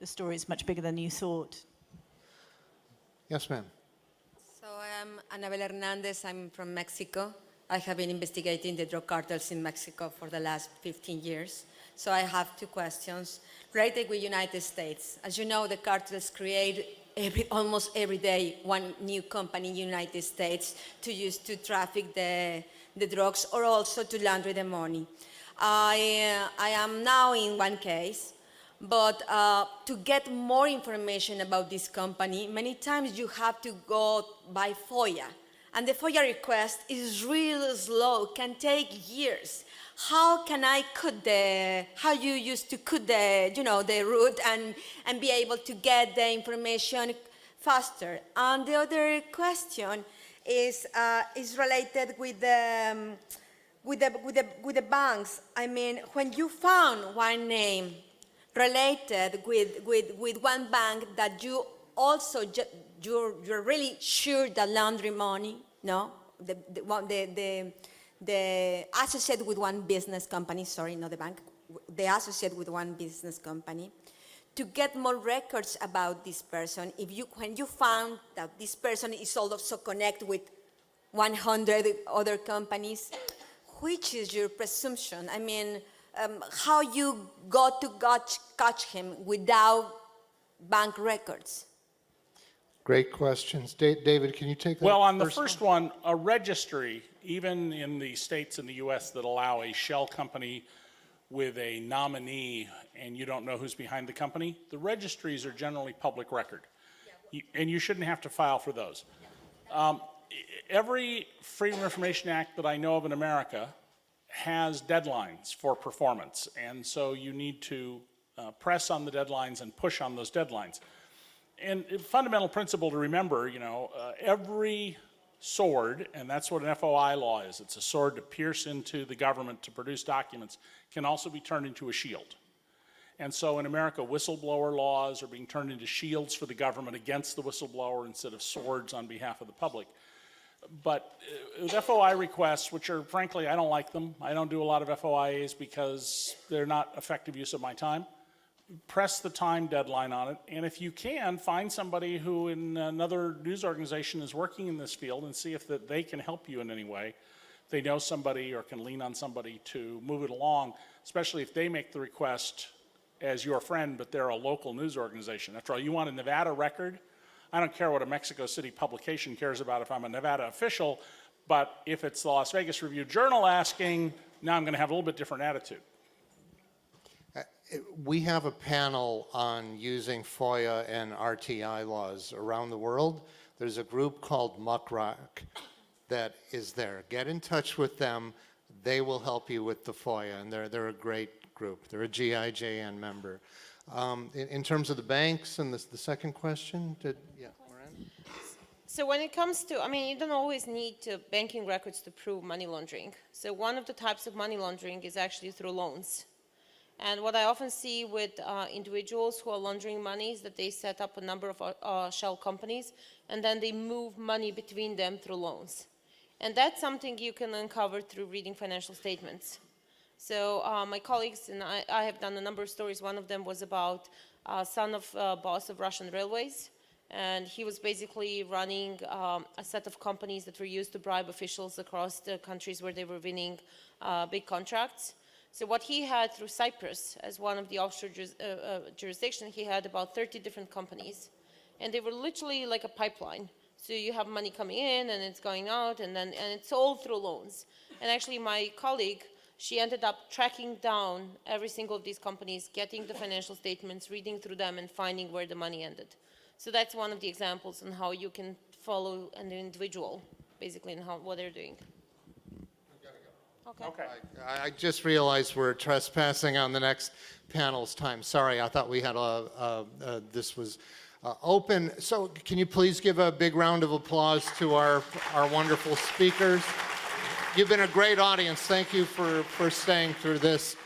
the story is much bigger than you thought. Yes, ma'am. So I am Anabel Hernandez. I'm from Mexico. I have been investigating the drug cartels in Mexico for the last 15 years. So I have two questions related with United States. As you know, the cartels create almost every day one new company in the United States to use to traffic the drugs or also to launder the money. I am now in one case, but to get more information about this company, many times you have to go by FOIA. And the FOIA request is really slow, can take years. How can I how you used to cut the route and be able to get the information faster? And the other question is related with the banks. I mean, when you found one name related with one bank that you also you're really sure that laundry money, no, the associate with one business company, sorry, not the bank, they associate with one business company, to get more records about this person. When you found that this person is also connected with 100 other companies, which is your presumption? I mean, how you got to catch him without bank records? Great questions. David, can you take that? Well, on the first one, a registry, even in the states in the US that allow a shell company with a nominee and you don't know who's behind the company, the registries are generally public record. And you shouldn't have to file for those. Every Freedom of Information Act that I know of in America has deadlines for performance. And so you need to press on the deadlines and push on those deadlines. And a fundamental principle to remember, every sword, and that's what an FOI law is, it's a sword to pierce into the government to produce documents, can also be turned into a shield. And so in America, whistleblower laws are being turned into shields for the government against the whistleblower instead of swords on behalf of the public. But with FOI requests, which are, frankly, I don't like them. I don't do a lot of FOIAs because they're not effective use of my time. Press the time deadline on it, and if you can, find somebody who in another news organization is working in this field and see if they can help you in any way. They know somebody or can lean on somebody to move it along, especially if they make the request as your friend, but they're a local news organization. After all, you want a Nevada record? I don't care what a Mexico City publication cares about if I'm a Nevada official, but if it's the Las Vegas Review-Journal asking, now I'm going to have a little bit different attitude. We have a panel on using FOIA and RTI laws around the world. There's a group called MuckRock that is there. Get in touch with them. They will help you with the FOIA, and they're a great group. They're a GIJN member. In terms of the banks and the second question, Miranda? So when it comes to, you don't always need banking records to prove money laundering. So one of the types of money laundering is actually through loans. And what I often see with individuals who are laundering money is that they set up a number of shell companies and then they move money between them through loans. And that's something you can uncover through reading financial statements. So my colleagues and I have done a number of stories. One of them was about son of boss of Russian railways. And he was basically running a set of companies that were used to bribe officials across the countries where they were winning big contracts. So what he had through Cyprus, as one of the offshore jurisdictions, he had about 30 different companies. And they were literally like a pipeline. So you have money coming in and it's going out and it's all through loans. And actually my colleague, she ended up tracking down every single of these companies, getting the financial statements, reading through them and finding where the money ended. So that's one of the examples on how you can follow an individual, basically, in what they're doing. Okay. I just realized we're trespassing on the next panel's time. Sorry, I thought we had this was open. So can you please give a big round of applause to our wonderful speakers? You've been a great audience. Thank you for staying through this.